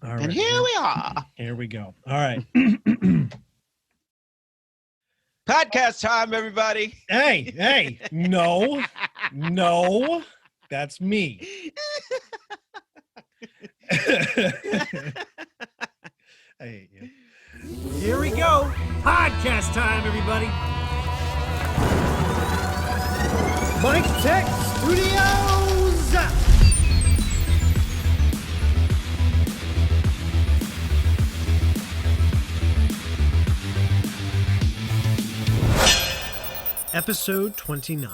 All right. And here we are. Here we go. All right. Podcast time, everybody. Hey, no, that's me. I hate you. Here we go. Podcast time, everybody. Mik Tek Studios. Episode 29.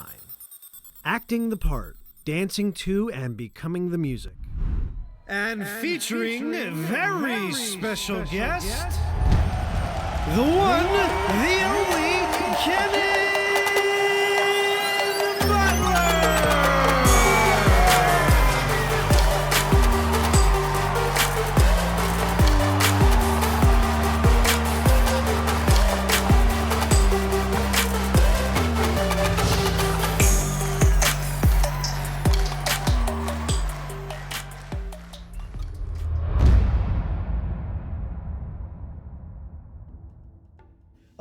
Acting the part, dancing to and becoming the music. And featuring very special guest, the one, the only, Kennen Butler!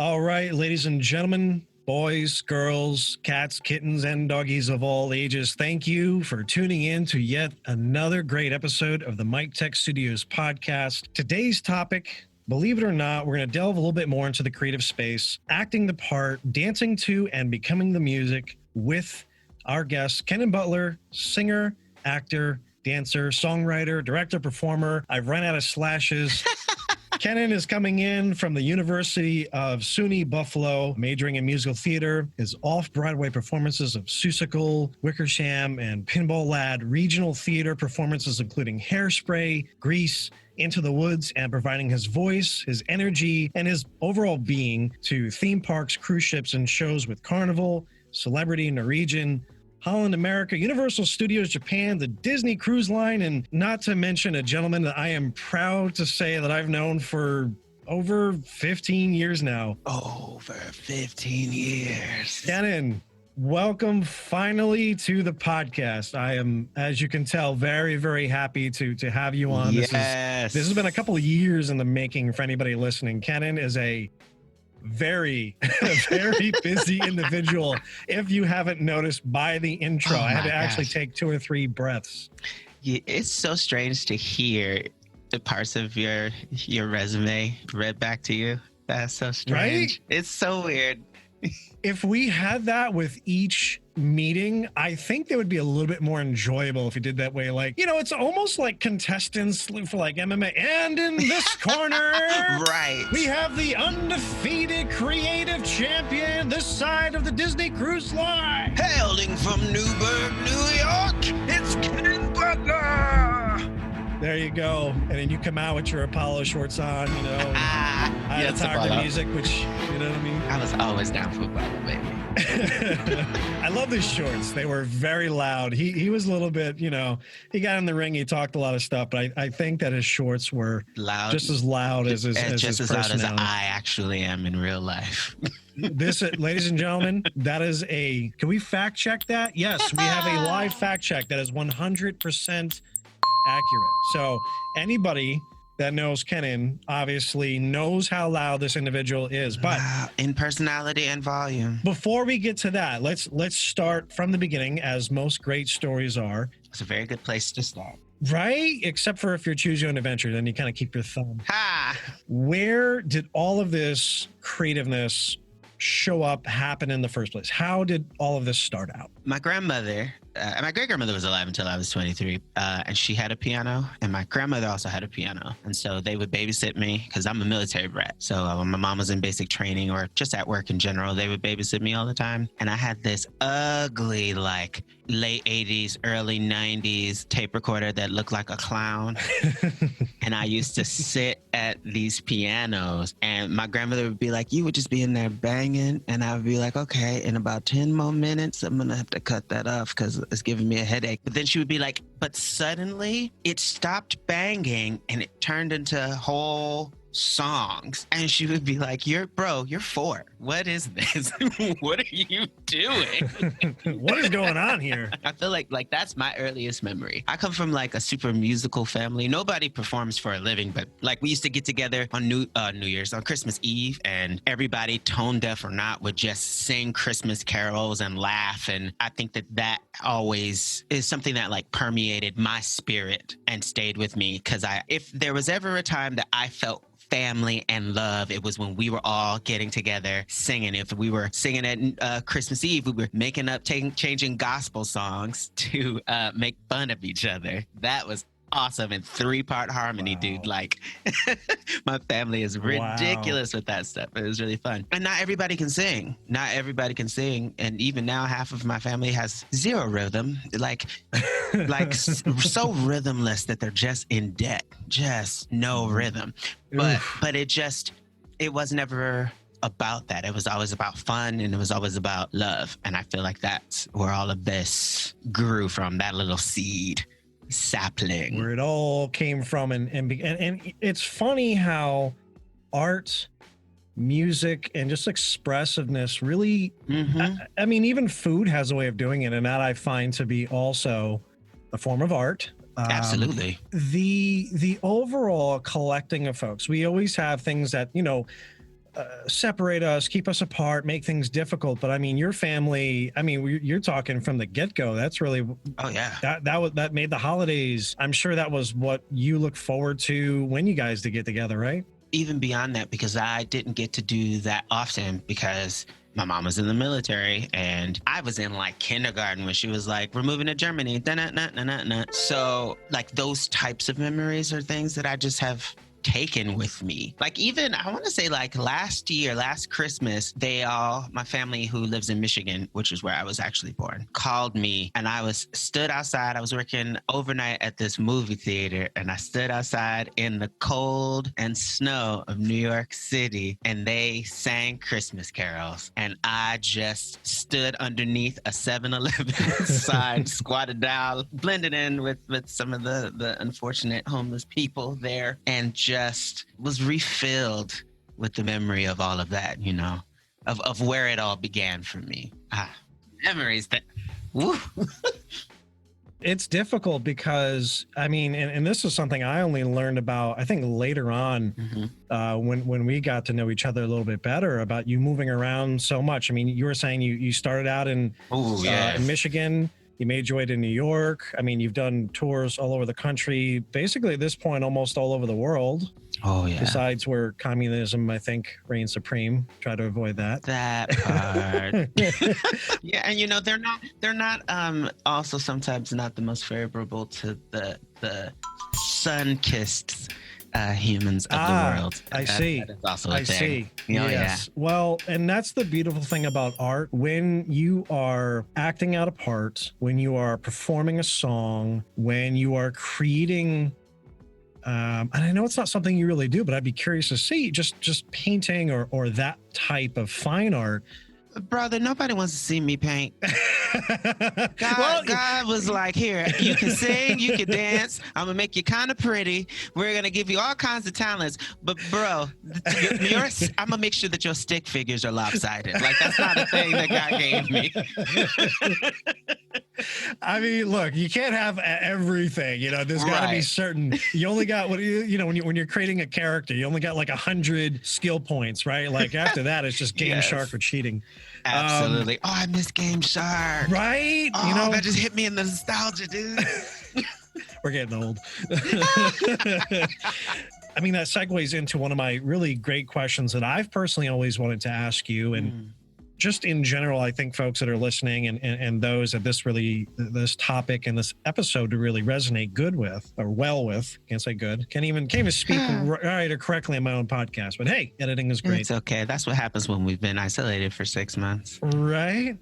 All right, ladies and gentlemen, boys, girls, cats, kittens, and doggies of all ages, thank you for tuning in to yet another great episode of the Mik Tek Studios Podcast. Today's topic, believe it or not, we're going to delve a little bit more into the creative space, acting the part, dancing to and becoming the music with our guest, Kennen Butler, singer, actor, dancer, songwriter, director, performer. I've run out of slashes. Kennen is coming in from the University of SUNY Buffalo, majoring in musical theater. His off-Broadway performances of Seussical, Wickersham, and Pinball Lad, regional theater performances including Hairspray, Grease, Into the Woods, and providing his voice, his energy, and his overall being to theme parks, cruise ships, and shows with Carnival, Celebrity, Norwegian, Holland America, Universal Studios Japan, the Disney Cruise Line, and not to mention a gentleman that I am proud to say that I've known for over 15 years now. Over 15 years. Kennen, welcome finally to the podcast. I am, as you can tell, very, very happy to have you on. Yes. This has been a couple of years in the making for anybody listening. Kennen is a very busy individual. If you haven't noticed by the intro, I had to actually take 2 or 3 breaths. Yeah, it's so strange to hear the parts of your resume read back to you. That's so strange. Right? It's so weird. If we had that with each meeting, I think they would be a little bit more enjoyable if you did that way. Like, you know, it's almost like contestants for like MMA. And in this corner, right, we have the undefeated creative champion this side of the Disney Cruise Line. Hailing from Newburgh, New York, it's Kennen Butler. There you go. And then you come out with your Apollo shorts on, you know. I tired the music, which, you know what I mean? I was always down for Apollo, baby. I love these shorts. They were very loud. He was a little bit, you know, he got in the ring, he talked a lot of stuff, but I think that his shorts were loud, just as loud as his loud as I actually am in real life. This, ladies and gentlemen, that is can we fact check that? Yes, we have a live fact check that is 100% accurate. So anybody that knows Kennen obviously knows how loud this individual is. But in personality and volume. Before we get to that, let's start from the beginning, as most great stories are. It's a very good place to start. Right? Except for if you're choose your own adventure, then you kind of keep your thumb. Ha! Where did all of this creativeness show up, happen in the first place? How did all of this start out? My grandmother, my great-grandmother was alive until I was 23, and she had a piano, and my grandmother also had a piano. And so they would babysit me because I'm a military brat. So when my mom was in basic training or just at work in general, they would babysit me all the time. And I had this ugly, like, late 80s, early 90s tape recorder that looked like a clown. And I used to sit at these pianos, and my grandmother would be like, you would just be in there banging, and I would be like, okay, in about 10 more minutes, I'm gonna have to cut that off because it's giving me a headache. But then she would be like, but suddenly it stopped banging and it turned into whole songs. And she would be like, you're 4. What is this? What are you doing? What is going on here? I feel like that's my earliest memory. I come from like a super musical family. Nobody performs for a living, but like we used to get together on New Year's, on Christmas Eve, and everybody, tone deaf or not, would just sing Christmas carols and laugh. And I think that always is something that like permeated my spirit and stayed with me, because if there was ever a time that I felt family and love, it was when we were all getting together singing. If we were singing at Christmas Eve, we were making up, changing gospel songs to make fun of each other. That was awesome. And 3-part harmony, dude. Like, my family is ridiculous with that stuff. It was really fun. And not everybody can sing. And even now, half of my family has 0 rhythm. Like so rhythmless that they're just in debt. Just no rhythm. But it was never about that. It was always about fun, and it was always about love. And I feel like that's where all of this grew from, that little seed. Sapling, where it all came from. And it's funny how art, music, and just expressiveness really, I mean, even food has a way of doing it, and that I find to be also a form of art. Absolutely. The overall collecting of folks, we always have things that, separate us, keep us apart, make things difficult. But I mean, your family, you're talking from the get-go. That's really, that made the holidays. I'm sure that was what you look forward to when you guys did get together, right? Even beyond that, because I didn't get to do that often because my mom was in the military, and I was in like kindergarten when she was like, we're moving to Germany. So like those types of memories are things that I just have taken with me. Like, even I want to say like last Christmas, my family who lives in Michigan, which is where I was actually born, called me, and I stood outside. I was working overnight at this movie theater, and I stood outside in the cold and snow of New York City, and they sang Christmas carols, and I just stood underneath a 7-Eleven sign, squatted down, blended in with some of the unfortunate homeless people there, and just was refilled with the memory of all of that, of where it all began for me. Memories that, woo. It's difficult because, and this is something I only learned about, I think, later on, when we got to know each other a little bit better, about you moving around so much. I mean, you were saying you started out in Michigan. You made your way to New York. I mean, you've done tours all over the country, basically at this point, almost all over the world. Oh, yeah. Besides where communism, I think, reigns supreme. Try to avoid that. That part. Yeah, and they're not also sometimes not the most favorable to the sun-kissed humans of the world. I see. That is also a I thing. see. Oh, yes. Yeah. Well, and that's the beautiful thing about art. When you are acting out a part, when you are performing a song, when you are creating, and I know it's not something you really do, but I'd be curious to see, just painting or that type of fine art. Brother, nobody wants to see me paint. God was like, here, you can sing, you can dance. I'm going to make you kind of pretty. We're going to give you all kinds of talents. But, bro, I'm going to make sure that your stick figures are lopsided. Like, that's not a thing that God gave me. I mean, look, you can't have everything. There's got to be certain. You only got when you're creating a character, you only got like 100 skill points, right? Like after that, it's just Game Shark or cheating. Absolutely. I miss Game Shark. Right? Oh, that just hit me in the nostalgia, dude. We're getting old. I mean, that segues into one of my really great questions that I've personally always wanted to ask you, and just in general, I think folks that are listening and those that this topic and this episode to really resonate good with, or well with, can't say good, can't even speak right or correctly on my own podcast, but hey, editing is great. It's okay. That's what happens when we've been isolated for 6 months. Right?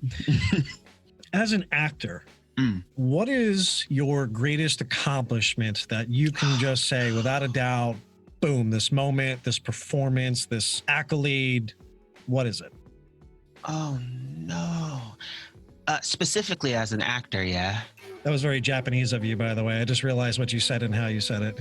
As an actor, what is your greatest accomplishment that you can just say without a doubt, boom, this moment, this performance, this accolade, what is it? Oh, no. Specifically as an actor, yeah. That was very Japanese of you, by the way. I just realized what you said and how you said it.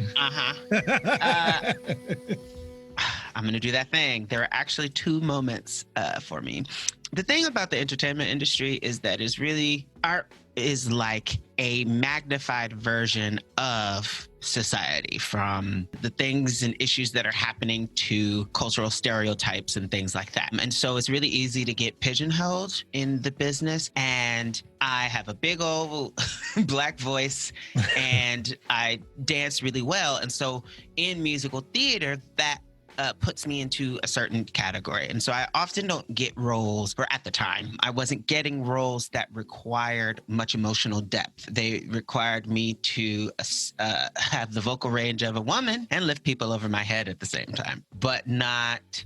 I'm going to do that thing. There are actually two moments for me. The thing about the entertainment industry is that it's really, art is like a magnified version of society, from the things and issues that are happening to cultural stereotypes and things like that. And so it's really easy to get pigeonholed in the business. And I have a big old Black voice and I dance really well. And so in musical theater, that puts me into a certain category. And so I often don't get roles, or at the time, I wasn't getting roles that required much emotional depth. They required me to have the vocal range of a woman and lift people over my head at the same time, but not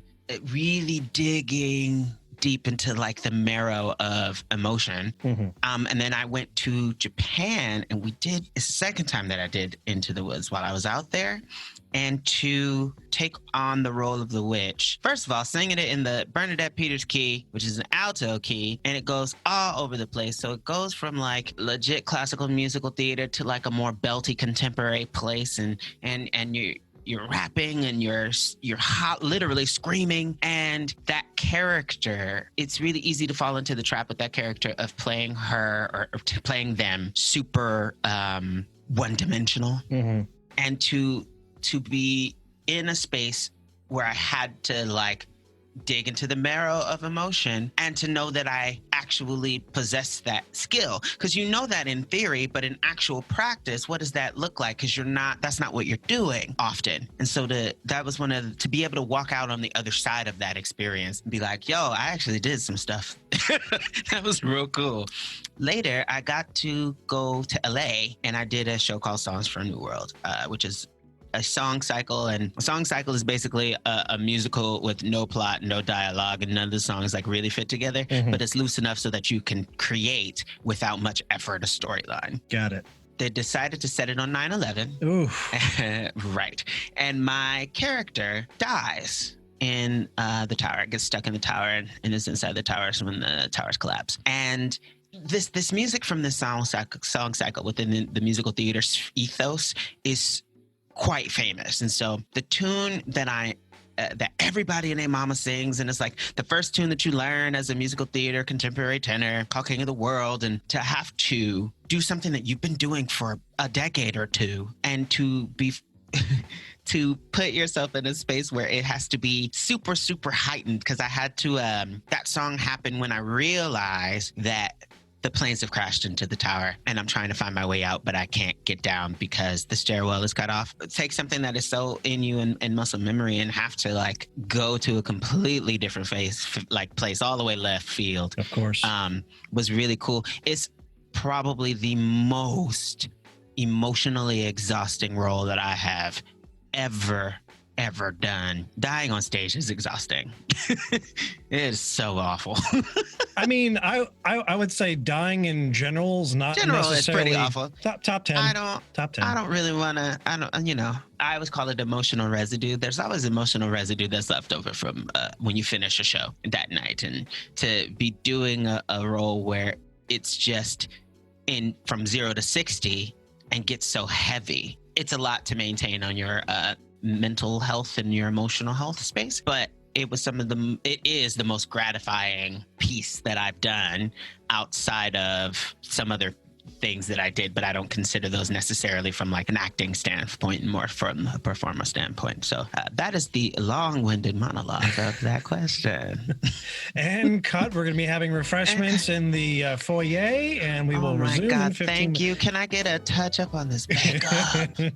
really digging deep into like the marrow of emotion. And then I went to Japan and it's the second time that I did Into the Woods while I was out there. And to take on the role of the witch, first of all, singing it in the Bernadette Peters key, which is an alto key, and it goes all over the place. So it goes from like legit classical musical theater to like a more belty contemporary place, and you're rapping and you're literally screaming. And that character, it's really easy to fall into the trap with that character of playing her or playing them super one-dimensional. And to be in a space where I had to like dig into the marrow of emotion and to know that I actually possess that skill. Because you know that in theory, but in actual practice, what does that look like? Because that's not what you're doing often. And so that was to be able to walk out on the other side of that experience and be like, yo, I actually did some stuff. That was real cool. Later, I got to go to LA and I did a show called Songs for a New World, which is a song cycle. And a song cycle is basically a musical with no plot, no dialogue, and none of the songs like really fit together, but it's loose enough so that you can create without much effort a storyline. Got it. They decided to set it on 9/11. Ooh. Right. And my character dies in the tower. It gets stuck in the tower and is inside the towers when the towers collapse. And this music from the song cycle within the musical theater ethos is quite famous. And so the tune that that everybody and their mama sings, and it's like the first tune that you learn as a musical theater contemporary tenor called King of the World, and to have to do something that you've been doing for a decade or two, and to be to put yourself in a space where it has to be super, super heightened, because I had to that song happened when I realized that the planes have crashed into the tower and I'm trying to find my way out, but I can't get down because the stairwell is cut off. Take something that is so in you and muscle memory and have to like go to a completely different place all the way left field. Of course. Was really cool. It's probably the most emotionally exhausting role that I have ever done. Dying on stage is exhausting. It is so awful. I mean, I would say dying in general is not necessarily is pretty awful. Top 10. Top 10. I don't really want to. I always call it emotional residue. There's always emotional residue that's left over from when you finish a show that night, and to be doing a role where it's just from 0 to 60 and gets so heavy. It's a lot to maintain on your mental health and your emotional health space, but it is the most gratifying piece that I've done outside of some other things that I did, but I don't consider those necessarily from like an acting standpoint, more from a performer standpoint. So that is the long-winded monologue of that question. And cut. We're going to be having refreshments in the foyer, and we will resume in 15 thank minutes. you. Can I get a touch up on this makeup?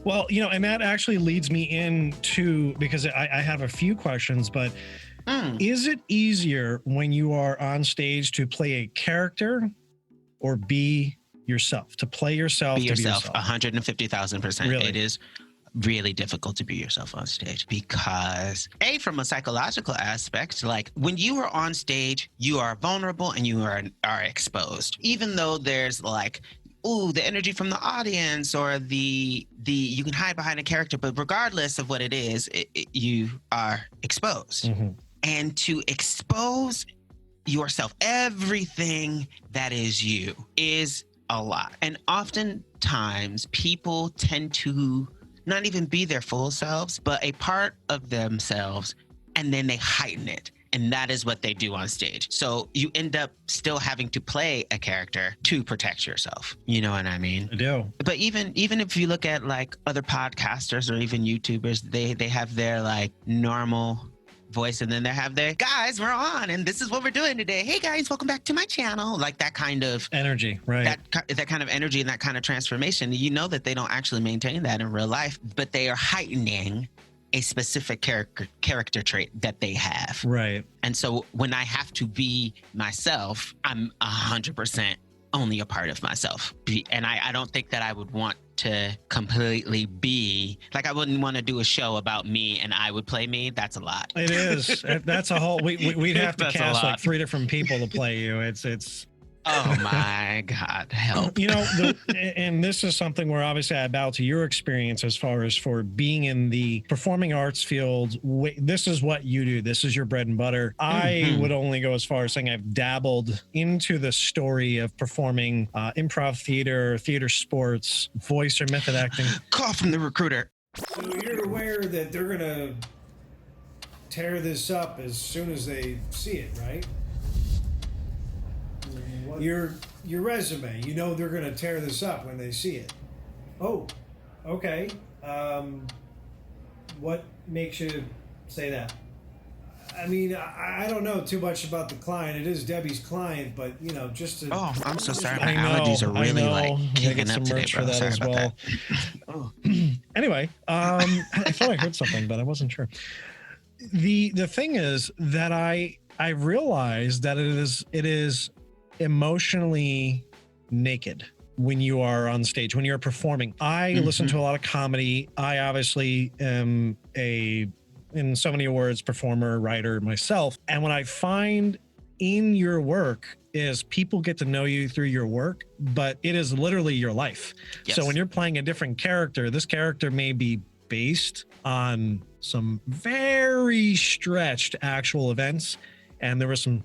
Well, and that actually leads me into, because I have a few questions, but is it easier when you are on stage to play a character or be yourself, to play yourself? Be yourself, 150,000%. Really? It is really difficult to be yourself on stage because, from a psychological aspect, like when you are on stage, you are vulnerable and you are exposed. Even though there's like, the energy from the audience or the you can hide behind a character, but regardless of what it is, you are exposed. Mm-hmm. And to expose yourself, everything that is you, is a lot. And oftentimes people tend to not even be their full selves, but a part of themselves, and then they heighten it. And that is what they do on stage. So you end up still having to play a character to protect yourself. You know what I mean? I do. But even if you look at like other podcasters or even YouTubers, they have their like normal voice, and then they have their guys, we're on and this is what we're doing today. Hey guys, welcome back to my channel. Like that kind of energy, right? That kind of energy and that kind of transformation. You know that they don't actually maintain that in real life, but they are heightening a specific character trait that they have. Right. And so when I have to be myself, I'm 100% only a part of myself. And I don't think that I would want to completely be, like I wouldn't want to do a show about me and I would play me. That's a lot. It is. That's a whole, we'd have to cast like 3 different people to play you. It's oh my God, help. You know, and this is something where obviously I bow to your experience as far as for being in the performing arts field. This is what you do. This is your bread and butter. I would only go as far as saying I've dabbled into the story of performing improv theater sports, voice or method acting. Call from the recruiter. So you're aware that they're going to tear this up as soon as they see it, right? Your resume, you know they're going to tear this up when they see it. Oh, okay. What makes you say that? I mean, I don't know too much about the client. It is Debbie's client, but you know, just to. Oh, I'm so sorry. My I know, allergies are really like kicking up today, for bro. that Sorry as about well. that. Oh. Anyway, I thought I heard something, but I wasn't sure. The thing is that I realized that it is emotionally naked when you are on stage, when you're performing. I listen to a lot of comedy. I obviously am in so many words, performer, writer myself. And what I find in your work is people get to know you through your work, but it is literally your life. Yes. So when you're playing a different character, this character may be based on some very stretched actual events. And there was some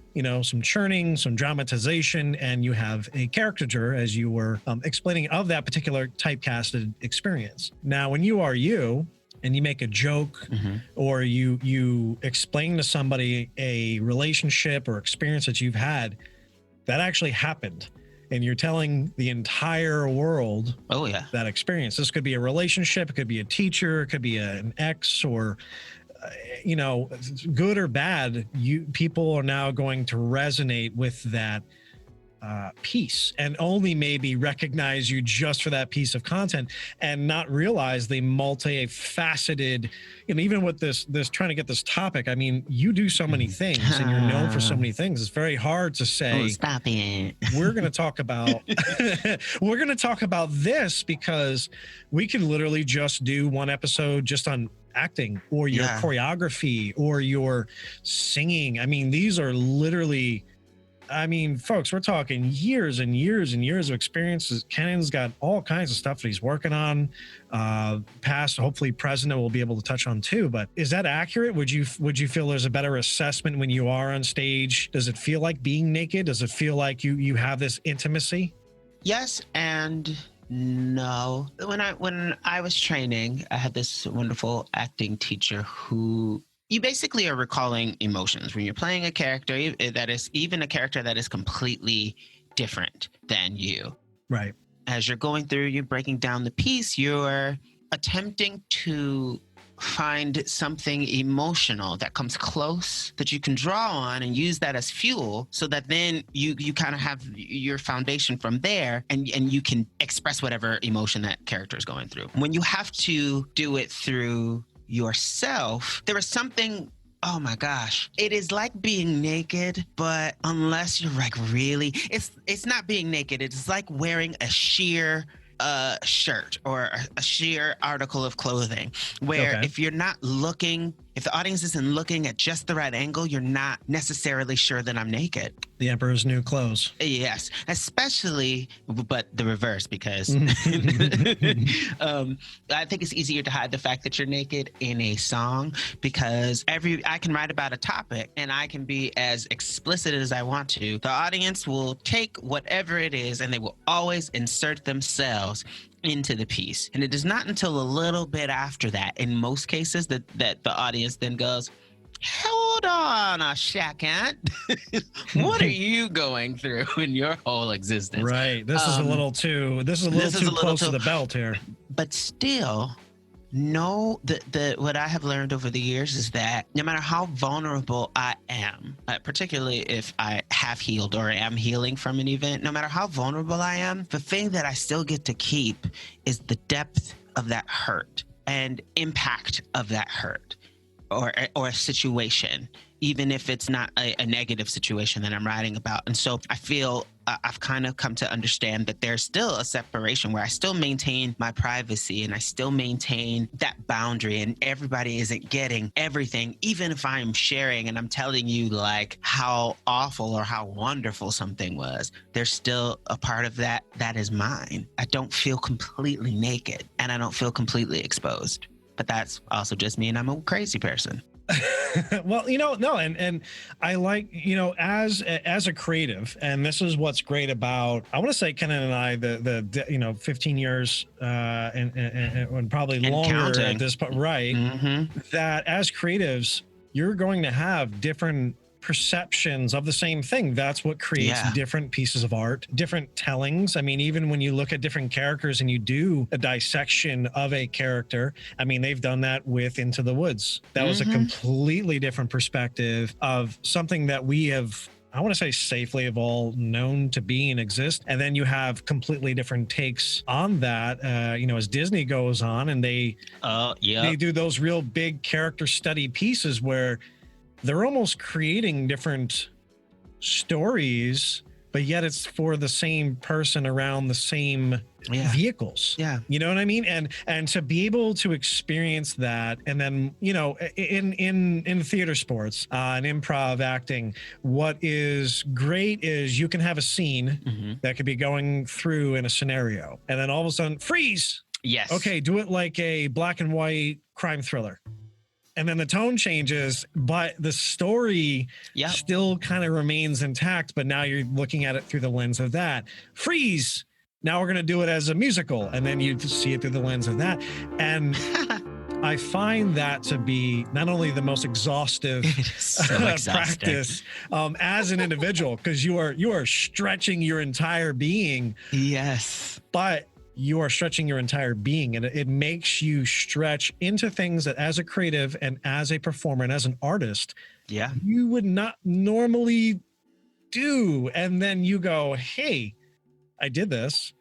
churning, some dramatization, and you have a caricature, as you were explaining, of that particular typecasted experience. Now, when you are you, and you make a joke, or you explain to somebody a relationship or experience that you've had, that actually happened. And you're telling the entire world that experience. This could be a relationship, it could be a teacher, it could be an ex, or good or bad, people are now going to resonate with that piece and only maybe recognize you just for that piece of content and not realize the multifaceted, even with this trying to get this topic. I mean, you do so many things and you're known for so many things. It's very hard to say, stop it. We're going to talk about, this because we can literally just do one episode just on acting or your choreography or your singing. I mean, these are literally, folks, we're talking years and years and years of experiences. Kennen's got all kinds of stuff that he's working on, past, hopefully present, that we'll be able to touch on too. But is that accurate? Would you feel there's a better assessment when you are on stage? Does it feel like being naked? Does it feel like you have this intimacy? Yes and no. When I was training, I had this wonderful acting teacher who, you basically are recalling emotions when you're playing a character that is even a character that is completely different than you. Right. As you're going through, you're breaking down the piece, you're attempting to find something emotional that comes close that you can draw on and use that as fuel, so that then you kind of have your foundation from there, and you can express whatever emotion that character is going through. When you have to do it through yourself, there is something, oh my gosh, it is like being naked, but unless you're like really, it's not being naked, it's like wearing a sheer shirt or a sheer article of clothing, where if you're not looking, if the audience isn't looking at just the right angle, you're not necessarily sure that I'm naked. The emperor's new clothes. Yes, especially, but the reverse, because I think it's easier to hide the fact that you're naked in a song, because I can write about a topic and I can be as explicit as I want to. The audience will take whatever it is and they will always insert themselves into the piece. And it is not until a little bit after that, in most cases, that the audience then goes, hold on a second. What are you going through in your whole existence? Right. This is a little too close to the belt here. But still, no, what I have learned over the years is that no matter how vulnerable I am, particularly if I have healed or am healing from an event, no matter how vulnerable I am, the thing that I still get to keep is the depth of that hurt and impact of that hurt or a situation, even if it's not a negative situation that I'm writing about. And so I feel I've kind of come to understand that there's still a separation where I still maintain my privacy and I still maintain that boundary, and everybody isn't getting everything, even if I'm sharing and I'm telling you like how awful or how wonderful something was. There's still a part of that is mine. I don't feel completely naked and I don't feel completely exposed. But that's also just me, and I'm a crazy person. Well, no, and I like, as a creative, and this is what's great about, I want to say Kennen and I, the 15 years and probably longer counting at this point, right? Mm-hmm. That as creatives, you're going to have different perceptions of the same thing. That's what creates different pieces of art, different tellings. I mean, even when you look at different characters and you do a dissection of a character, I mean, they've done that with Into the Woods. That was a completely different perspective of something that we have, I want to say, safely have all known to be and exist. And then you have completely different takes on that, as Disney goes on and they do those real big character study pieces where they're almost creating different stories, but yet it's for the same person around the same vehicles. Yeah. You know what I mean? And to be able to experience that, and then, in theater sports, and improv acting, what is great is you can have a scene that could be going through in a scenario, and then all of a sudden, freeze. Yes. Okay, do it like a black and white crime thriller. And then the tone changes, but the story still kind of remains intact. But now you're looking at it through the lens of that. Freeze. Now we're going to do it as a musical. And then you see it through the lens of that. And I find that to be not only the most exhaustive practice as an individual, because you are stretching your entire being. Yes. But you are stretching your entire being, and it makes you stretch into things that as a creative and as a performer and as an artist, you would not normally do. And then you go, hey, I did this.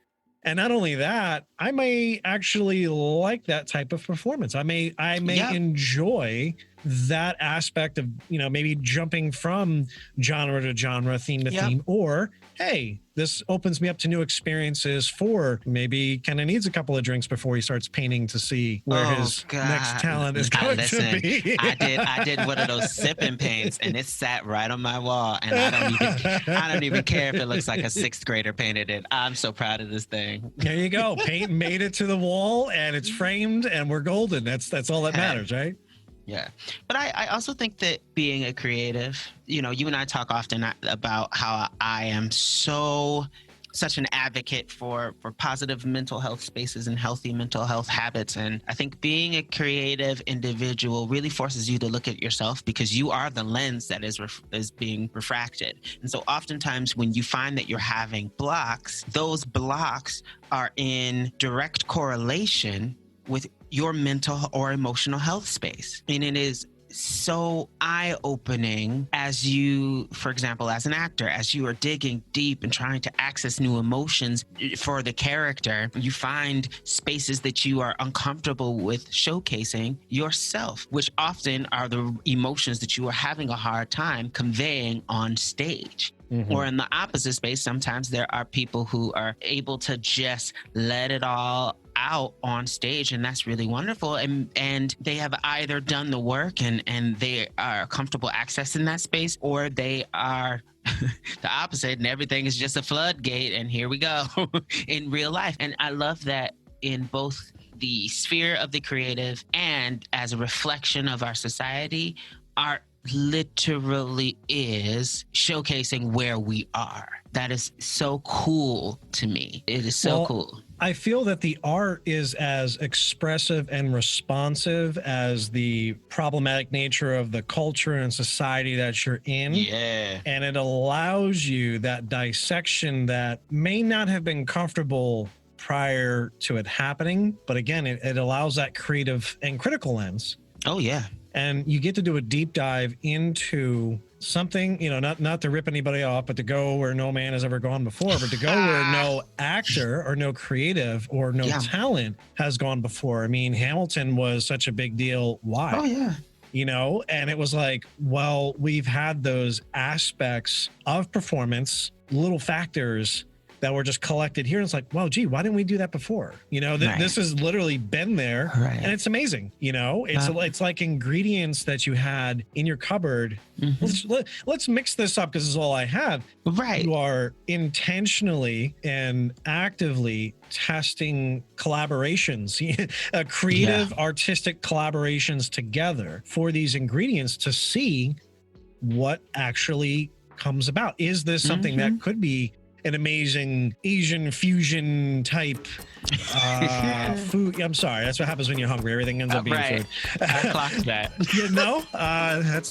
And not only that, I may actually like that type of performance. I may enjoy that aspect of, maybe jumping from genre to genre, theme to theme, or, hey, this opens me up to new experiences for maybe Kennen needs a couple of drinks before he starts painting to see where his next talent is going to be. I did one of those sipping paints, and it sat right on my wall, and I don't even care if it looks like a sixth grader painted it. I'm so proud of this thing. There you go. Paint made it to the wall, and it's framed, and we're golden. That's all that matters, right? Yeah. But I also think that being a creative, you and I talk often about how I am such an advocate for positive mental health spaces and healthy mental health habits. And I think being a creative individual really forces you to look at yourself, because you are the lens that is being refracted. And so oftentimes when you find that you're having blocks, those blocks are in direct correlation with your mental or emotional health space. And it is so eye-opening as you, for example, as an actor, as you are digging deep and trying to access new emotions for the character, you find spaces that you are uncomfortable with showcasing yourself, which often are the emotions that you are having a hard time conveying on stage. Or in the opposite space, sometimes there are people who are able to just let it all out on stage, and that's really wonderful. And they have either done the work and they are comfortable accessing that space, or they are the opposite and everything is just a floodgate and here we go in real life. And I love that in both the sphere of the creative and as a reflection of our society, art literally is showcasing where we are. That is so cool to me. It is so cool. I feel that the art is as expressive and responsive as the problematic nature of the culture and society that you're in. Yeah. And it allows you that dissection that may not have been comfortable prior to it happening. But again, it allows that creative and critical lens. Oh, yeah. And you get to do a deep dive into something, not to rip anybody off, but to go where no man has ever gone before, but to go where no actor or no creative or no talent has gone before. I mean, Hamilton was such a big deal. Why? Oh, yeah. And it was like, well, we've had those aspects of performance, little factors that were just collected here. And it's like, well, gee, why didn't we do that before? This has literally been there, and it's amazing. It's like ingredients that you had in your cupboard. Mm-hmm. Let's mix this up because this is all I have. Right. You are intentionally and actively testing collaborations, creative, artistic collaborations together for these ingredients to see what actually comes about. Is this something that could be an amazing Asian fusion type food? I'm sorry, that's what happens when you're hungry. Everything ends up being food. I clocked that.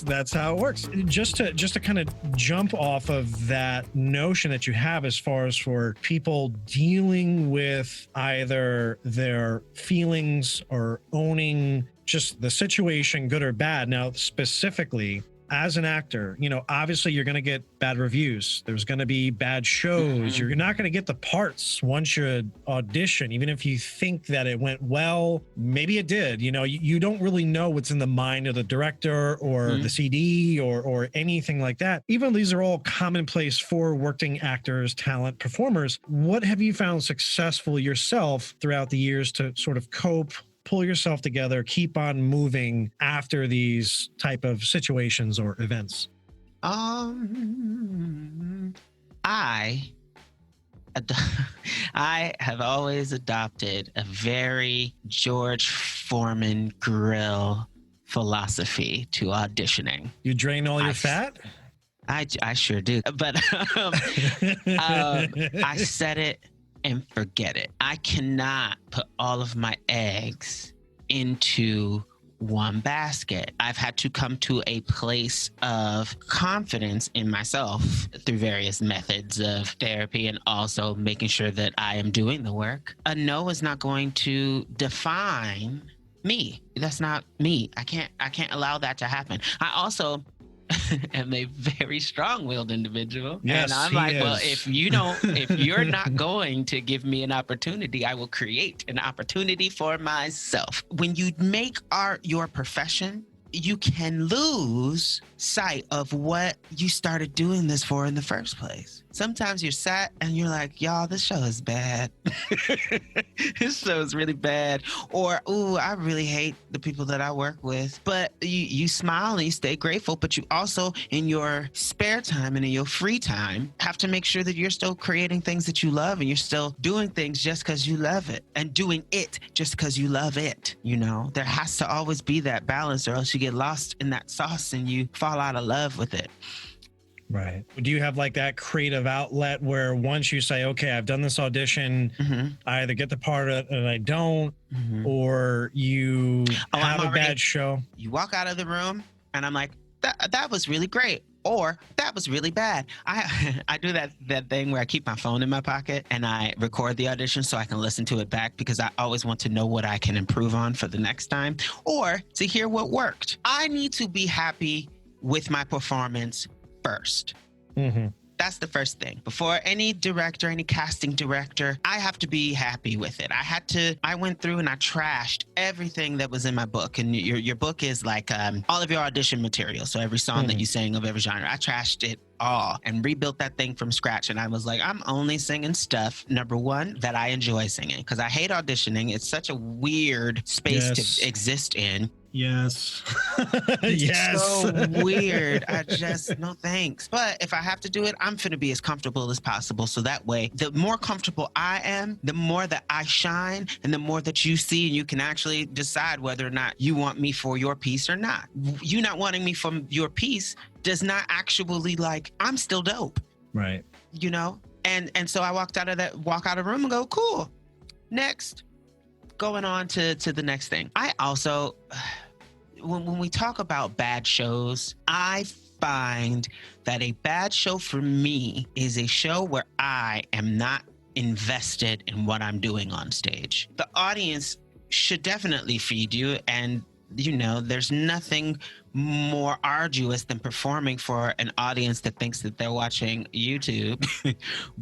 That's how it works. Just to kind of jump off of that notion that you have as far as for people dealing with either their feelings or owning just the situation, good or bad. Now, specifically, as an actor, obviously you're going to get bad reviews. There's going to be bad shows. You're not going to get the parts once you audition, even if you think that it went well. Maybe it did. You don't really know what's in the mind of the director or the CD or anything like that. Even these are all commonplace for working actors, talent, performers. What have you found successful yourself throughout the years to sort of cope, pull yourself together, keep on moving after these type of situations or events? I have always adopted a very George Foreman grill philosophy to auditioning. You drain all your fat? I sure do. But I set it and forget it. I cannot put all of my eggs into one basket. I've had to come to a place of confidence in myself through various methods of therapy and also making sure that I am doing the work. A no is not going to define me. That's not me. I can't allow that to happen. I also am a very strong-willed individual. Yes, and I'm like, well, if you're not going to give me an opportunity, I will create an opportunity for myself. When you make art your profession, you can lose sight of what you started doing this for in the first place. Sometimes you're sat and you're like, y'all, this show is bad. This show is really bad. Or, ooh, I really hate the people that I work with. But you smile and you stay grateful, but you also, in your spare time and in your free time, have to make sure that you're still creating things that you love and you're still doing things just because you love it and doing it just because you love it. There has to always be that balance, or else you get lost in that sauce and you fall out of love with it. Right. Do you have like that creative outlet where once you say, okay, I've done this audition, I either get the part and I don't, or you have a bad show? You walk out of the room and I'm like, that was really great. Or that was really bad. I do that thing where I keep my phone in my pocket and I record the audition so I can listen to it back, because I always want to know what I can improve on for the next time, or to hear what worked. I need to be happy with my performance first. That's the first thing. Before any director, any casting director, I have to be happy with it. I went through and I trashed everything that was in my book. And your book is like all of your audition material. So every song that you sang of every genre, I trashed it all and rebuilt that thing from scratch. And I was like, I'm only singing stuff, number one, that I enjoy singing, because I hate auditioning. It's such a weird space to exist in. Yes. It's so weird. I just, no thanks. But if I have to do it, I'm finna be as comfortable as possible. So that way, the more comfortable I am, the more that I shine, and the more that you see, and you can actually decide whether or not you want me for your piece or not. You not wanting me for your piece does not actually, like, I'm still dope. Right. You know? And so I walk out of the room and go, cool. Next. Going on to the next thing. I also, when we talk about bad shows, I find that a bad show for me is a show where I am not invested in what I'm doing on stage. The audience should definitely feed you, and you know, there's nothing more arduous than performing for an audience that thinks that they're watching YouTube.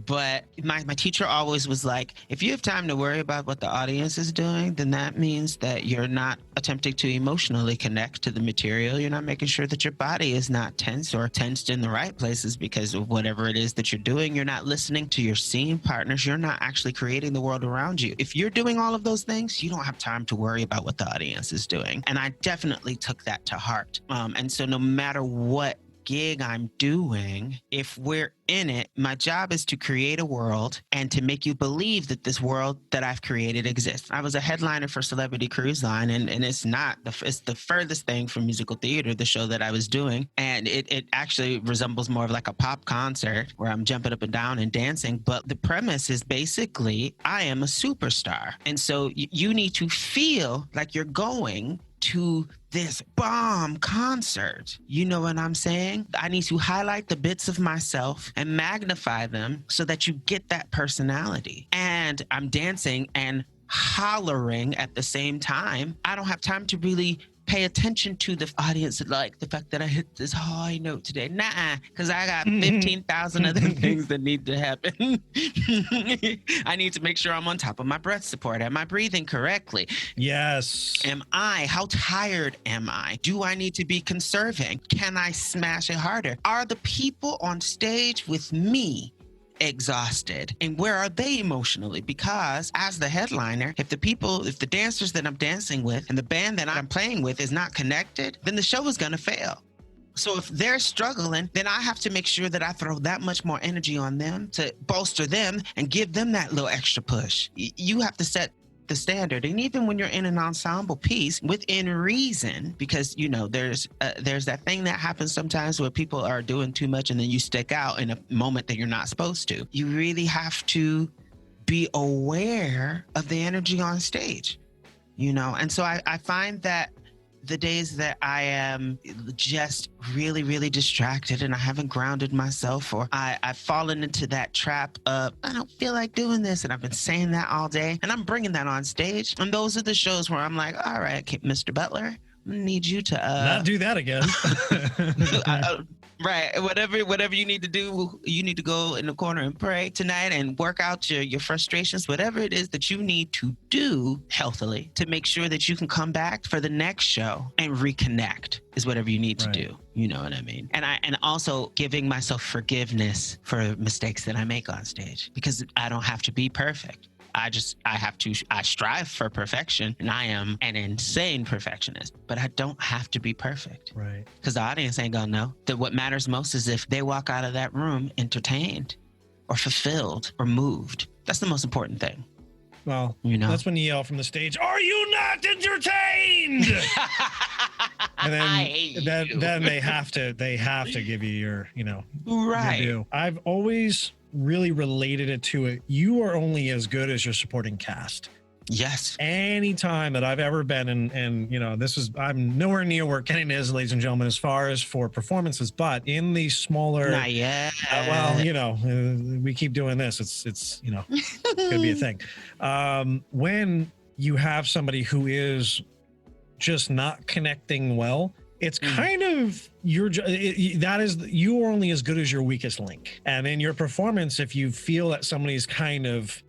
But my teacher always was like, if you have time to worry about what the audience is doing, then that means that you're not attempting to emotionally connect to the material. You're not making sure that your body is not tense or tensed in the right places because of whatever it is that you're doing. You're not listening to your scene partners. You're not actually creating the world around you. If you're doing all of those things, you don't have time to worry about what the audience is doing. And I definitely took that to heart. And so no matter what gig I'm doing, if we're in it, my job is to create a world and to make you believe that this world that I've created exists. I was a headliner for Celebrity Cruise Line, and it's it's the furthest thing from musical theater, the show that I was doing. And it actually resembles more of like a pop concert where I'm jumping up and down and dancing. But the premise is basically I am a superstar. And so you need to feel like you're going to this bomb concert. You know what I'm saying? I need to highlight the bits of myself and magnify them so that you get that personality. And I'm dancing and hollering at the same time. I don't have time to really pay attention to the audience, like the fact that I hit this high note today. Nah, because I got 15,000 other things that need to happen. I need to make sure I'm on top of my breath support. Am I breathing correctly? Yes. How tired am I? Do I need to be conserving? Can I smash it harder? Are the people on stage with me exhausted, and where are they emotionally? Because as the headliner, if the dancers that I'm dancing with and the band that I'm playing with is not connected, then the show is going to fail. So if they're struggling, then I have to make sure that I throw that much more energy on them to bolster them and give them that little extra push. You have to set the standard. And even when you're in an ensemble piece, within reason, because you know there's that thing that happens sometimes where people are doing too much and then you stick out in a moment that you're not supposed to. You really have to be aware of the energy on stage, you know. And so I find that the days that I am just really, really distracted and I haven't grounded myself, or I've fallen into that trap of, I don't feel like doing this, and I've been saying that all day, and I'm bringing that on stage. And those are the shows where I'm like, all right, Mr. Butler, I need you to not do that again. Right. Whatever you need to do, you need to go in the corner and pray tonight and work out your frustrations, whatever it is that you need to do healthily to make sure that you can come back for the next show and reconnect is whatever you need to do. You know what I mean? And also giving myself forgiveness for mistakes that I make on stage, because I don't have to be perfect. I strive for perfection, and I am an insane perfectionist, but I don't have to be perfect. Right. Because the audience ain't gonna know. That what matters most is if they walk out of that room entertained or fulfilled or moved. That's the most important thing. Well, you know, that's when you yell from the stage, "Are you not entertained?" And then they have to give you your, you know, right. Your due. I've always really related it to it. You are only as good as your supporting cast. Yes. Anytime that I've ever been in, and you know, I'm nowhere near where Kennen is, ladies and gentlemen, as far as for performances, but in these smaller, not yet. Well, you know, we keep doing this. It's you know, could be a thing. When you have somebody who is just not connecting well, it's kind of you are only as good as your weakest link. And in your performance, if you feel that somebody's kind of,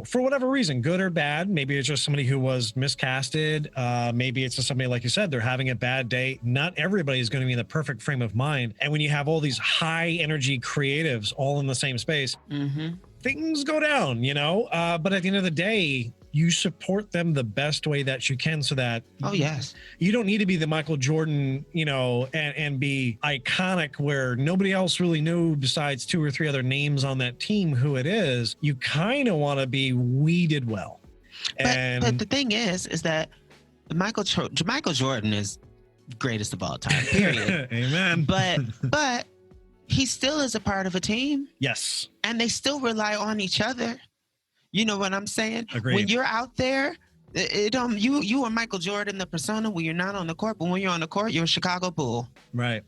for whatever reason, good or bad, maybe it's just somebody who was miscasted. Maybe it's just somebody, like you said, they're having a bad day. Not everybody is going to be in the perfect frame of mind. And when you have all these high energy creatives all in the same space, things go down, but at the end of the day, you support them the best way that you can so that you don't need to be the Michael Jordan, and be iconic where nobody else really knew besides 2 or 3 other names on that team who it is. You kind of want to be, we did well. But the thing is that Michael Jordan is greatest of all time, period. Amen. But he still is a part of a team. Yes. And they still rely on each other. You know what I'm saying? Agreed. When you're out there, you are Michael Jordan, the persona, when you're not on the court, but when you're on the court, you're a Chicago Bull. Right.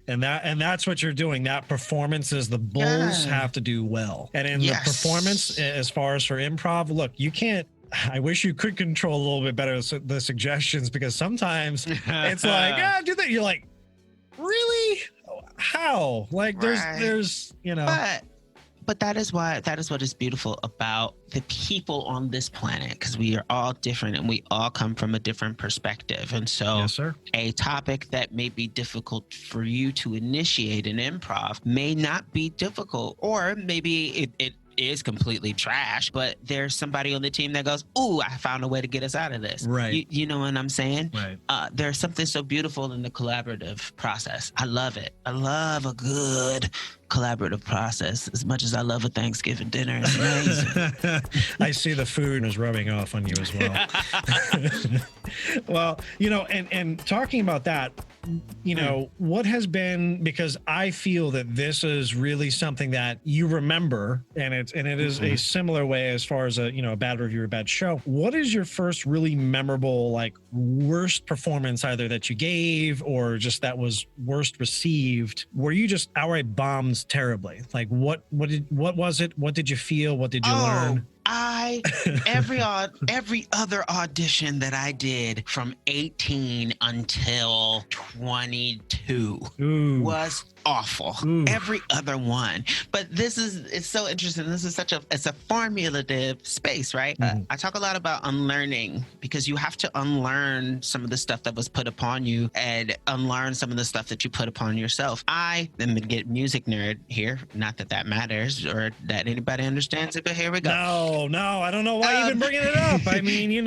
And that's what you're doing. That performance is the Bulls have to do well. And in the performance, as far as for improv, look, you can't. I wish you could control a little bit better the suggestions, because sometimes it's like, do that. You're like, really? How? Like there's But that is what is beautiful about the people on this planet, because we are all different and we all come from a different perspective. And so a topic that may be difficult for you to initiate in improv may not be difficult, or maybe it is completely trash, but there's somebody on the team that goes, ooh, I found a way to get us out of this. Right. You know what I'm saying? Right. There's something so beautiful in the collaborative process. I love it. I love a good collaborative process as much as I love a Thanksgiving dinner. It's amazing. I see the food is rubbing off on you as well. Well, and talking about that, what has been, because I feel that this is really something that you remember, and it is a similar way as far as a bad review or bad show. What is your first really memorable, like, worst performance either that you gave or just that was worst received, where you just outright bombed terribly? Like what was it? What did you feel? What did you learn? Every other audition that I did from 18 until 22 was awful. Every other one. But it's so interesting. This is it's a formulative space, right? I talk a lot about unlearning, because you have to unlearn some of the stuff that was put upon you and unlearn some of the stuff that you put upon yourself. I am a music nerd here. Not that matters or that anybody understands it, but here we go. No, I don't know why you're even bringing it up. I mean,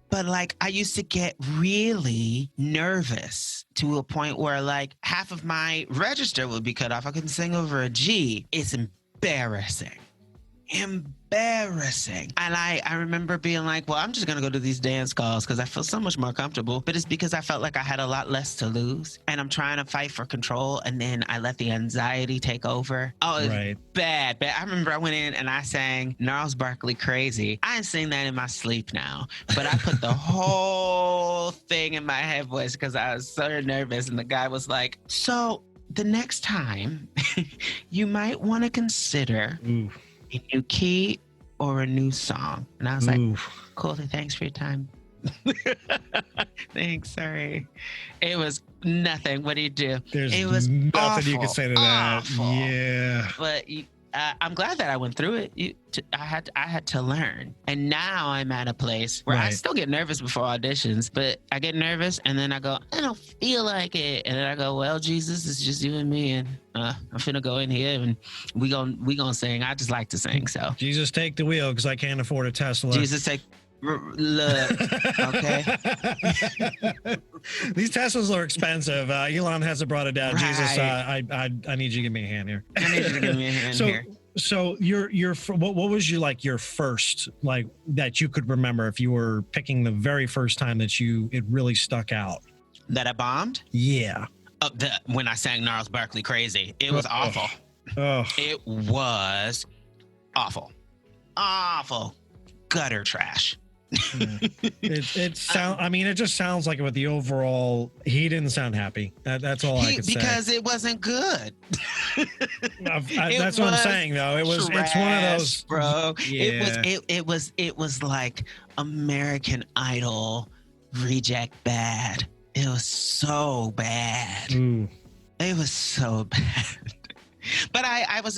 But like, I used to get really nervous to a point where like half of my register would be cut off. I couldn't sing over a G. It's embarrassing. And I remember being like, well, I'm just going to go to these dance calls because I feel so much more comfortable. But it's because I felt like I had a lot less to lose. And I'm trying to fight for control. And then I let the anxiety take over. Oh, it's bad. But I remember I went in and I sang Gnarls Barkley Crazy. I ain't sing that in my sleep now. But I put the whole thing in my head voice because I was so nervous. And the guy was like, so the next time you might want to consider a new key or a new song. And I was like, cool, thanks for your time. Thanks, sorry. It was nothing. What do you do? It was nothing awful, you could say to that. Awful. Yeah. But I'm glad that I went through it. I had to learn. And now I'm at a place where I still get nervous before auditions, but I get nervous and then I go, I don't feel like it. And then I go, well, Jesus, it's just you and me. And I'm finna go in here and we gonna sing. I just like to sing, so. Jesus, take the wheel because I can't afford a Tesla. Jesus, take... Look, okay. These Teslas are expensive. Elon hasn't brought it down. Jesus, I need you to give me a hand here. I need you to give me a hand here. So what was your first, like, that you could remember if you were picking the very first time that it really stuck out? That I bombed? Yeah. When I sang Gnarls Barkley Crazy, it was awful. It was awful. Awful. Gutter trash. It just sounds like it, with the overall, he didn't sound happy. That's all I could say. Because it wasn't good. That's what I'm saying, though. It's one of those, bro. Yeah. It was like American Idol reject bad. It was so bad. Ooh. It was so bad. But I was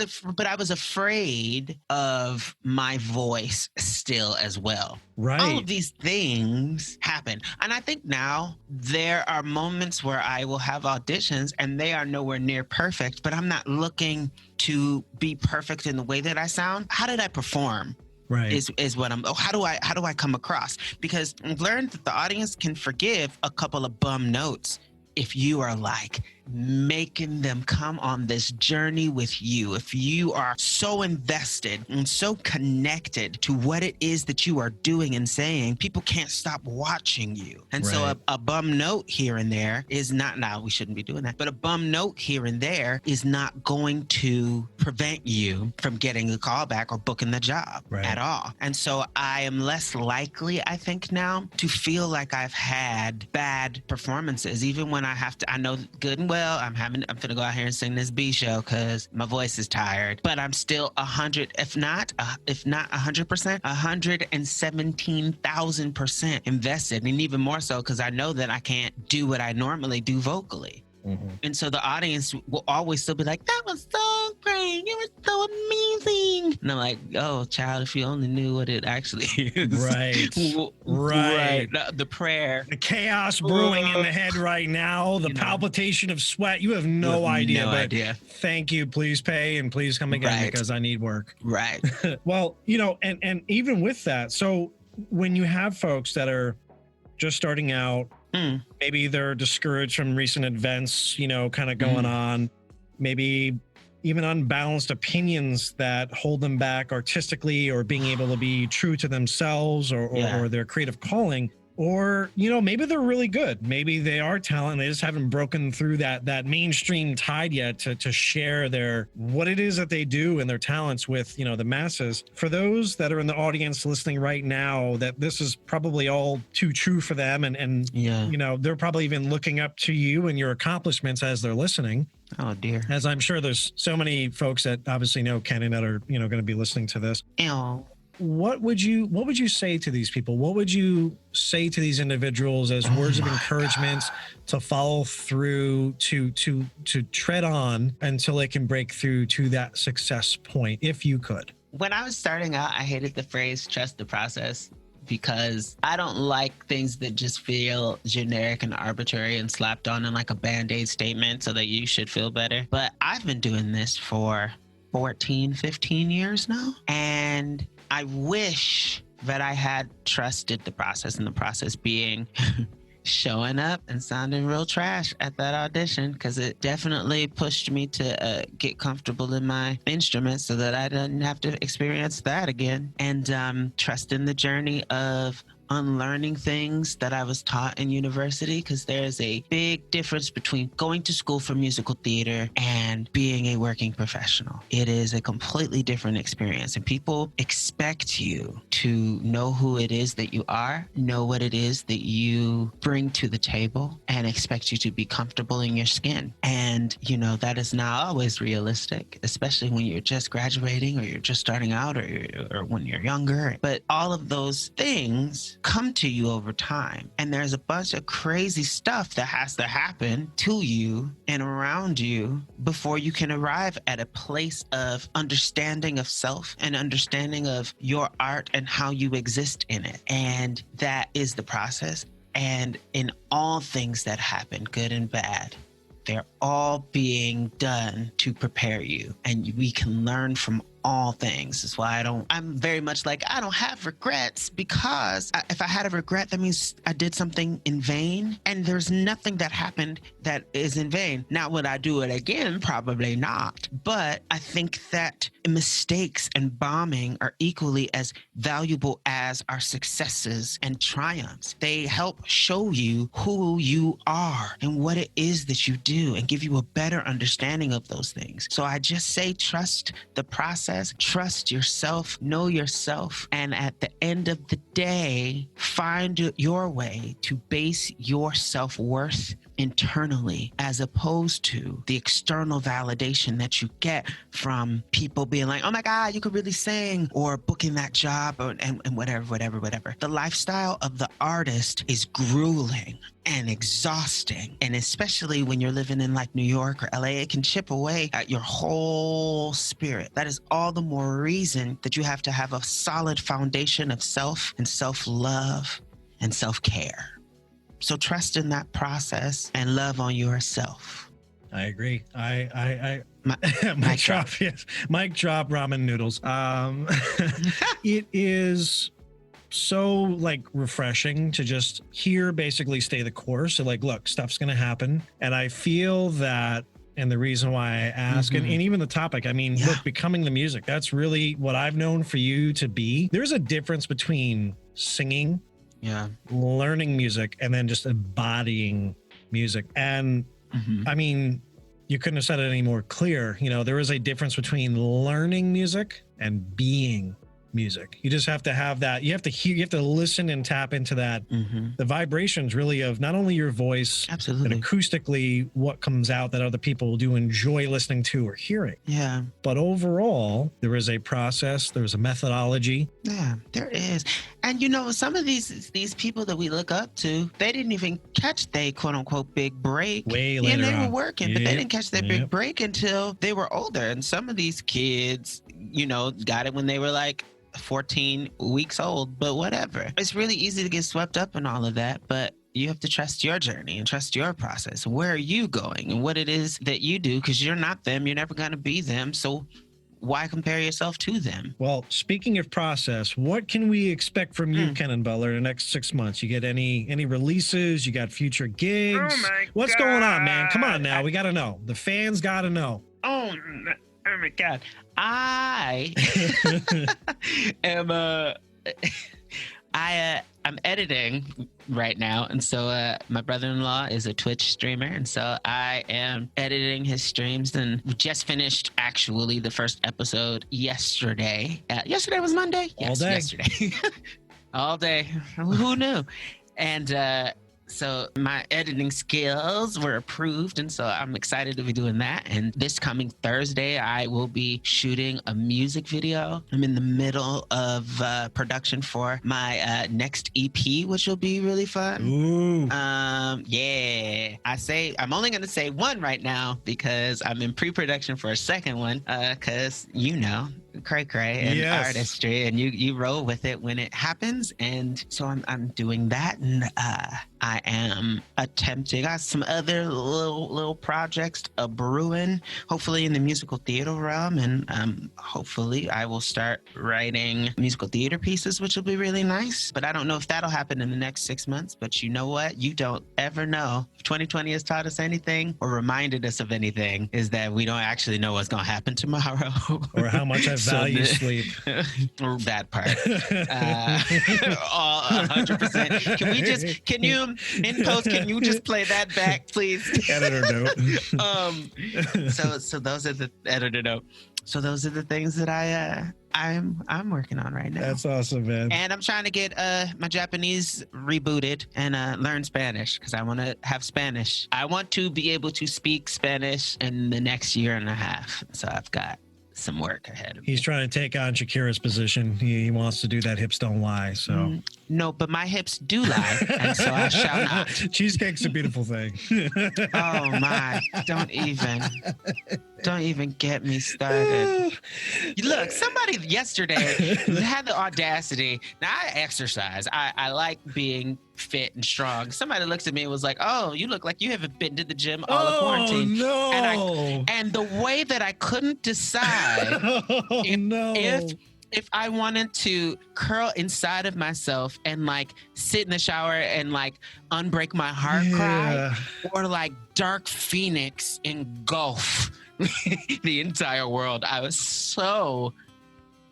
afraid of my voice still as well. Right. All of these things happen. And I think now there are moments where I will have auditions and they are nowhere near perfect, but I'm not looking to be perfect in the way that I sound. How did I perform? Right. Is what I'm. How do I come across? Because I've learned that the audience can forgive a couple of bum notes if you are like making them come on this journey with you. If you are so invested and so connected to what it is that you are doing and saying, people can't stop watching you. And so a bum note here and there is not, now we shouldn't be doing that, but a bum note here and there is not going to prevent you from getting a call back or booking the job at all. And so I am less likely, I think now, to feel like I've had bad performances, even when I have to, I know good and well, I'm gonna go out here and sing this B show because my voice is tired, but I'm still 100, if not 100%, 117,000% invested, and even more so because I know that I can't do what I normally do vocally. Mm-hmm. And so the audience will always still be like, that was so great. It was so amazing. And I'm like, oh, child, if you only knew what it actually is. Right. Right. The prayer. The chaos brewing in the head right now. The palpitation of sweat. You have no idea. No idea. Thank you. Please pay and please come again because I need work. Right. Well, and even with that, so when you have folks that are just starting out, maybe they're discouraged from recent events, kind of going on, maybe even unbalanced opinions that hold them back artistically or being able to be true to themselves or their creative calling. Or, maybe they're really good. Maybe they are talented. They just haven't broken through that mainstream tide yet to share what it is that they do and their talents with, the masses. For those that are in the audience listening right now, that this is probably all too true for them. And they're probably even looking up to you and your accomplishments as they're listening. Oh, dear. As I'm sure there's so many folks that obviously know Kennen that are, going to be listening to this. Ew. What would you say to these people? What would you say to these individuals as words of encouragement to follow through, to tread on until they can break through to that success point, if you could? When I was starting out, I hated the phrase trust the process because I don't like things that just feel generic and arbitrary and slapped on in like a Band-Aid statement so that you should feel better. But I've been doing this for 14, 15 years now. And I wish that I had trusted the process, and the process being showing up and sounding real trash at that audition, because it definitely pushed me to get comfortable in my instrument so that I didn't have to experience that again. And trusting the journey of unlearning things that I was taught in university, because there's a big difference between going to school for musical theater and being a working professional. It is a completely different experience, and people expect you to know who it is that you are, know what it is that you bring to the table, and expect you to be comfortable in your skin. And, that is not always realistic, especially when you're just graduating or you're just starting out or when you're younger. But all of those things come to you over time. And there's a bunch of crazy stuff that has to happen to you and around you before you can arrive at a place of understanding of self and understanding of your art and how you exist in it. And that is the process. And in all things that happen, good and bad, they're all being done to prepare you. And we can learn from all things. That's why I'm very much like, I don't have regrets, because if I had a regret, that means I did something in vain, and there's nothing that happened that is in vain. Now, would I do it again? Probably not. But I think that mistakes and bombing are equally as valuable as our successes and triumphs. They help show you who you are and what it is that you do and give you a better understanding of those things. So I just say, trust the process. Trust yourself, know yourself, and at the end of the day, find your way to base your self-worth internally, as opposed to the external validation that you get from people being like, oh my God, you could really sing, or booking that job, and whatever. The lifestyle of the artist is grueling. and exhausting. And especially when you're living in like New York or LA, it can chip away at your whole spirit. That is all the more reason that you have to have a solid foundation of self and self-love and self-care. So trust in that process and love on yourself. I agree. Mic drop, yes. Mic drop ramen noodles. It is so like refreshing to just hear basically stay the course. So like, look, stuff's going to happen. And I feel that, and the reason why I ask, and even the topic, I mean, look, becoming the music, that's really what I've known for you to be. There's a difference between singing, learning music, and then just embodying music. And I mean, you couldn't have said it any more clear. You know, there is a difference between learning music and being music. You just have to have that. You have to hear, you have to listen and tap into that. The vibrations really of not only your voice, absolutely, and acoustically what comes out that other people do enjoy listening to or hearing. Yeah. But overall, there is a process, there's a methodology. Yeah, there is. And you know, some of these people that we look up to, they didn't even catch their quote unquote big break. Way later they on. were working, but they didn't catch their big break until they were older. And some of these kids, you know, got it when they were like 14 weeks old, but whatever. It's really easy to get swept up in all of that, but you have to trust your journey and trust your process. Where are you going and what it is that you do? Because you're not them. You're never going to be them. So why compare yourself to them? Well, speaking of process, what can we expect from you, Kennen Butler, in the next 6 months? You get any releases? You got future gigs? Oh my What's God. going on, man? Come on now. We got to know. The fans got to know. Oh my God. I am I'm editing right now, and so my brother-in-law is a Twitch streamer, and so I am editing his streams, and we just finished actually the first episode yesterday. Yesterday was Monday? Yes, all day. Yesterday. All day. Who knew? And so my editing skills were approved, and so I'm excited to be doing that. And this coming Thursday, I will be shooting a music video. I'm in the middle of production for my next EP, which will be really fun. Ooh. Yeah. I'm only going to say one right now because I'm in pre-production for a second one because, you know, cray and artistry, and you roll with it when it happens. And so I'm doing that, and I am attempting. I got some other little projects brewing, hopefully in the musical theater realm, and hopefully I will start writing musical theater pieces, which will be really nice. But I don't know if that'll happen in the next 6 months. But you know what? You don't ever know. If 2020 has taught us anything or reminded us of anything, is that we don't actually know what's going to happen tomorrow, or how much I value sleep. Or that part. 100%. Can you, in post, can you just play that back, please? Editor note. So those are the editor note. So those are the things that I'm working on right now. That's awesome, man. And I'm trying to get my Japanese rebooted and learn Spanish because I want to have Spanish. I want to be able to speak Spanish in the next year and a half. So I've got some work ahead of me. He's trying to take on Shakira's position. He wants to do that hips don't lie. So no, but my hips do lie, and so I shall not. Cheesecake's a beautiful thing. Oh my! Don't even get me started. Look, somebody yesterday had the audacity. Now I exercise. I like being fit and strong. Somebody looks at me and was like, "Oh, you look like you haven't been to the gym all of quarantine." No! And the way that I couldn't decide if I wanted to curl inside of myself and like sit in the shower and like unbreak my heart cry, or like Dark Phoenix engulf the entire world. I was so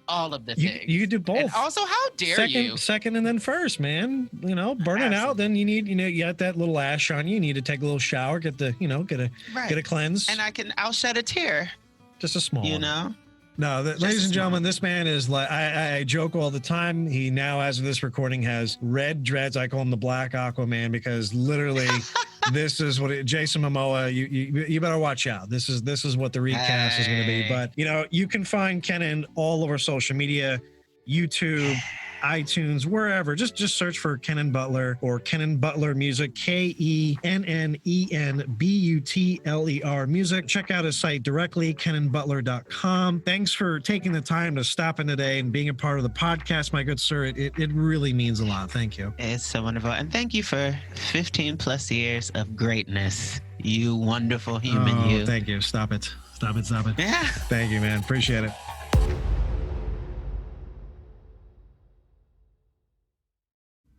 all of the things. You do both. And also, how dare you? Second and then first, man. You know, burning out. Then you need, you got that little ash on you. You need to take a little shower, get a cleanse. And I'll shed a tear. Just a small one. Know? No, ladies and gentlemen, this man is like, I joke all the time. He now, as of this recording, has red dreads. I call him the Black Aquaman because literally this is what Jason Momoa, you better watch out. This is what the recast is going to be. But, you can find Kennen all over social media, YouTube, iTunes, wherever. Just search for Kennen Butler or Kennen Butler Music, KENNENBUTLER Music. Check out his site directly, KennenButler.com. Thanks for taking the time to stop in today and being a part of the podcast, my good sir. It really means a lot. Thank you. It's so wonderful. And thank you for 15 plus years of greatness. You wonderful human, you. Thank you. Stop it. Yeah. Thank you, man. Appreciate it.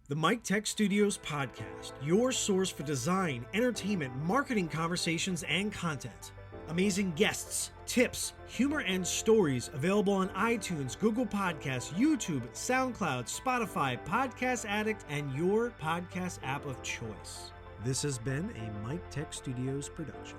The Mik Tek Studios Podcast, your source for design, entertainment, marketing conversations, and content. Amazing guests, tips, humor, and stories available on iTunes, Google Podcasts, YouTube, SoundCloud, Spotify, Podcast Addict, and your podcast app of choice. This has been a Mik Tek Studios production.